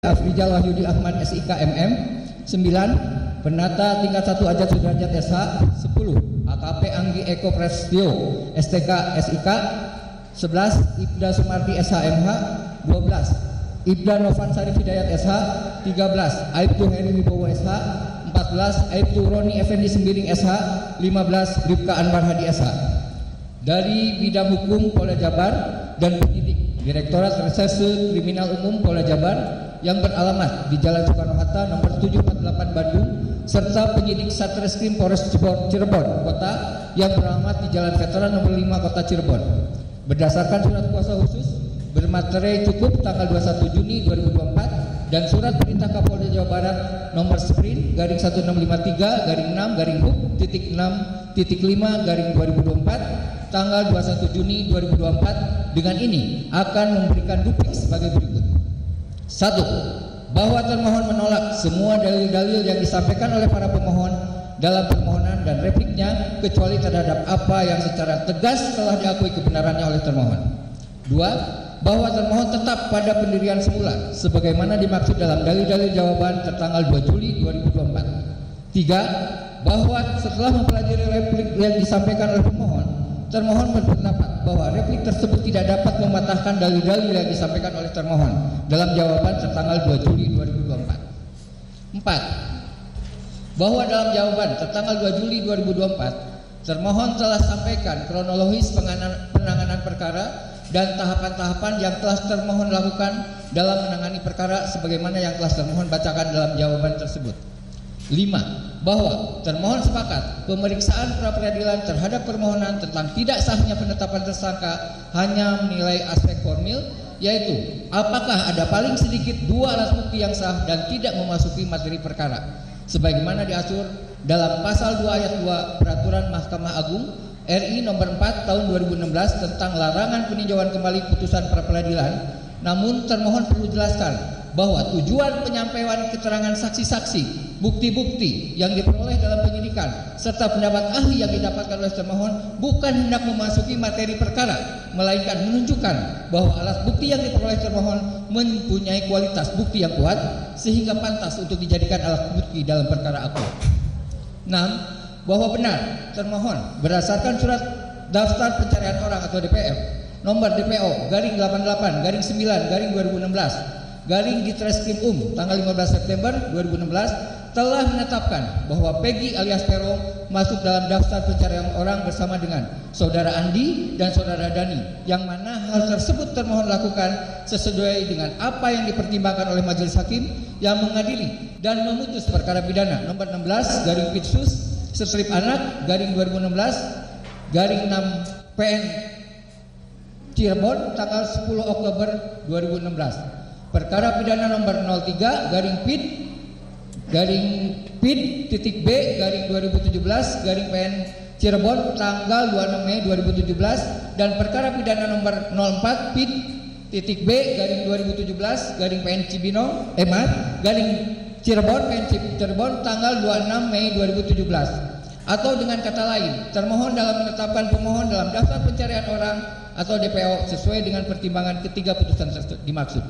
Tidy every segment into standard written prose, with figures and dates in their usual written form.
Afrizal Wahyudi Ahmad SIK MM. 9. Penata tingkat 1 Ajat Sudrajat SH. 10. AKP Anggi Eko Prestio STK SIK. 11. Ibda Sumarti SHMH. 12. Ibda Novan Sarif Hidayat SH. 13. Aibtu Heri Wibowo SH. 14. Aibtu Roni Effendi Sembiring SH. 15. Rifka Anwar Hadi SH. Dari bidang hukum Polda Jabar dan penyidik Direktorat Reserse Kriminal Umum Polda Jabar yang beralamat di Jalan Soekarno-Hatta nomor 748 Bandung, serta penyidik Satreskrim Polres Cirebon Kota yang beralamat di Jalan Veteran nomor 5 Kota Cirebon. Berdasarkan surat kuasa khusus bermaterai cukup tanggal 21 Juni 2024 dan surat perintah Kapolda Jawa Barat nomor sprint garing 1653 garing 6 garing hub titik 6.5 garing 2024 tanggal 21 Juni 2024 dengan ini akan memberikan duplik sebagai berikut. 1. Bahwa termohon menolak semua dalil-dalil yang disampaikan oleh para pemohon dalam permohonan dan repliknya kecuali terhadap apa yang secara tegas telah diakui kebenarannya oleh termohon. 2. Bahwa termohon tetap pada pendirian semula sebagaimana dimaksud dalam dalil-dalil jawaban tertanggal 2 Juli 2024. 3. Bahwa setelah mempelajari replik yang disampaikan oleh pemohon, termohon berpendapat bahwa replik tersebut tidak dapat mematahkan dalil-dalil yang disampaikan oleh termohon dalam jawaban tertanggal 2 Juli 2024. 4. Bahwa dalam jawaban tertanggal 2 Juli 2024, termohon telah sampaikan kronologis penanganan perkara dan tahapan-tahapan yang telah termohon lakukan dalam menangani perkara sebagaimana yang telah termohon bacakan dalam jawaban tersebut. 5. Bahwa termohon sepakat pemeriksaan pra-peradilan terhadap permohonan tentang tidak sahnya penetapan tersangka hanya menilai aspek formil, yaitu apakah ada paling sedikit 2 alat bukti yang sah dan tidak memasuki materi perkara sebagaimana diatur dalam pasal 2 ayat 2 Peraturan Mahkamah Agung RI nomor 4 tahun 2016 tentang larangan peninjauan kembali putusan pra-peradilan. Namun termohon perlu jelaskan bahwa tujuan penyampaian keterangan saksi-saksi, bukti-bukti yang diperoleh dalam penyidikan serta pendapat ahli yang didapatkan oleh termohon bukan hendak memasuki materi perkara, melainkan menunjukkan bahwa alat bukti yang diperoleh termohon mempunyai kualitas bukti yang kuat sehingga pantas untuk dijadikan alat bukti dalam perkara aku. 6. Bahwa benar termohon berdasarkan surat daftar pencarian orang atau DPR nomor DPO garing 88 garing 9 garing 2016 garing di Treskrim tanggal 15 September 2016 telah menetapkan bahwa Peggy alias Peron masuk dalam daftar pencarian orang bersama dengan saudara Andi dan saudara Dani, yang mana hal tersebut termohon lakukan sesuai dengan apa yang dipertimbangkan oleh majelis hakim yang mengadili dan memutus perkara pidana nomor 16 garing Pitsus strip anak garing 2016 garing 6 PN Cirebon tanggal 10 Oktober 2016. Perkara pidana nomor 03 garing PID garing PID titik B garing 2017 garing PN Cirebon tanggal 26 Mei 2017 dan perkara pidana nomor 04 PID titik B garing 2017 garing PN Cibinong garing Cirebon PN Cirebon tanggal 26 Mei 2017. Atau dengan kata lain, termohon dalam menetapkan pemohon dalam daftar pencarian orang atau DPO sesuai dengan pertimbangan ketiga putusan dimaksud.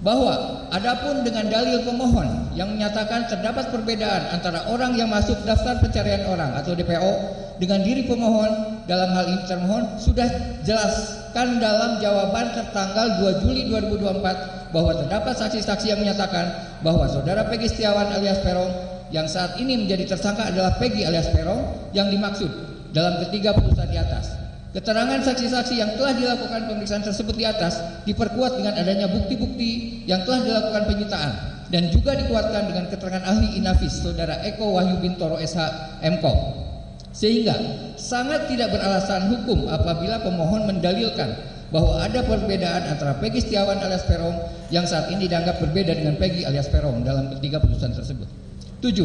Bahwa adapun dengan dalil pemohon yang menyatakan terdapat perbedaan antara orang yang masuk daftar pencarian orang atau DPO dengan diri pemohon, dalam hal ini termohon sudah jelaskan dalam jawaban tertanggal 2 Juli 2024 bahwa terdapat saksi-saksi yang menyatakan bahwa saudara Peggy Setiawan alias Peron yang saat ini menjadi tersangka adalah Peggy alias Peron yang dimaksud dalam ketiga putusan di atas. Keterangan saksi-saksi yang telah dilakukan pemeriksaan tersebut di atas diperkuat dengan adanya bukti-bukti yang telah dilakukan penyitaan dan juga dikuatkan dengan keterangan ahli Inafis saudara Eko Wahyu Bintoro SH MKOM, sehingga sangat tidak beralasan hukum apabila pemohon mendalilkan bahwa ada perbedaan antara Peggy Setiawan alias Peron yang saat ini dianggap berbeda dengan Peggy alias Peron dalam ketiga putusan tersebut. 7.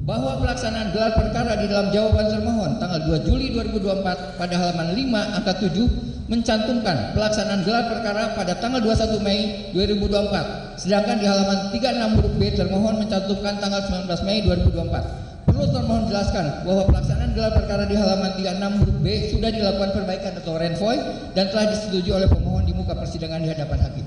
Bahwa pelaksanaan gelar perkara di dalam jawaban termohon tanggal 2 Juli 2024 pada halaman 5 angka 7 mencantumkan pelaksanaan gelar perkara pada tanggal 21 Mei 2024, sedangkan di halaman 36 huruf B termohon mencantumkan tanggal 19 Mei 2024. Perlu termohon jelaskan bahwa pelaksanaan gelar perkara di halaman 36 huruf B sudah dilakukan perbaikan atau renvoy dan telah disetujui oleh pemohon di muka persidangan di hadapan hakim.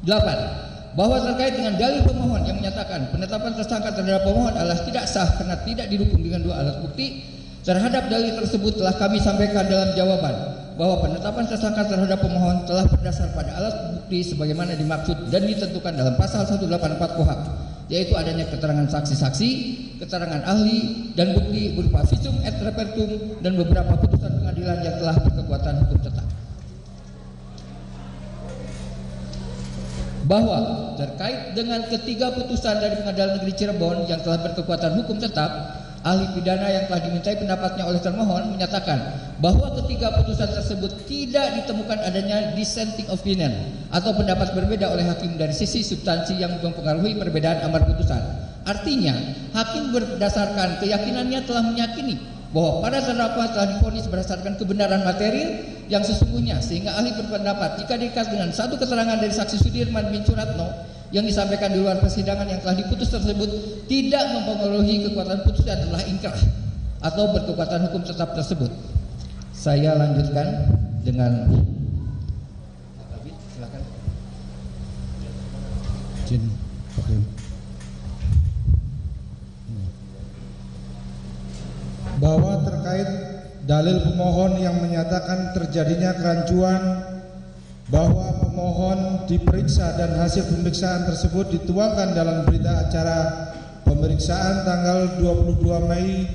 8. bahwa terkait dengan dalil pemohon yang menyatakan penetapan tersangka terhadap pemohon adalah tidak sah karena tidak didukung dengan 2 alat bukti, terhadap dalil tersebut telah kami sampaikan dalam jawaban bahwa penetapan tersangka terhadap pemohon telah berdasar pada alat bukti sebagaimana dimaksud dan ditentukan dalam pasal 184 KUHP, yaitu adanya keterangan saksi-saksi, keterangan ahli, dan bukti berupa visum et repertum dan beberapa putusan pengadilan yang telah berkekuatan hukum tetap. Bahwa terkait dengan ketiga putusan dari Pengadilan Negeri Cirebon yang telah berkekuatan hukum tetap, ahli pidana yang telah dimintai pendapatnya oleh termohon menyatakan bahwa ketiga putusan tersebut tidak ditemukan adanya dissenting opinion atau pendapat berbeda oleh hakim dari sisi substansi yang mempengaruhi perbedaan amar putusan. Artinya, hakim berdasarkan keyakinannya telah meyakini bahwa para terdakwa telah divonis berdasarkan kebenaran material yang sesungguhnya, sehingga ahli berpendapat jika diikat dengan satu keterangan dari saksi Sudirman bin Suratno yang disampaikan di luar persidangan yang telah diputus tersebut tidak mempengaruhi kekuatan putusan adalah ingkrah atau berkekuatan hukum tetap tersebut. Saya lanjutkan dengan silakan. Bahwa terkait dalil pemohon yang menyatakan terjadinya kerancuan bahwa pemohon diperiksa dan hasil pemeriksaan tersebut dituangkan dalam berita acara pemeriksaan tanggal 22 Mei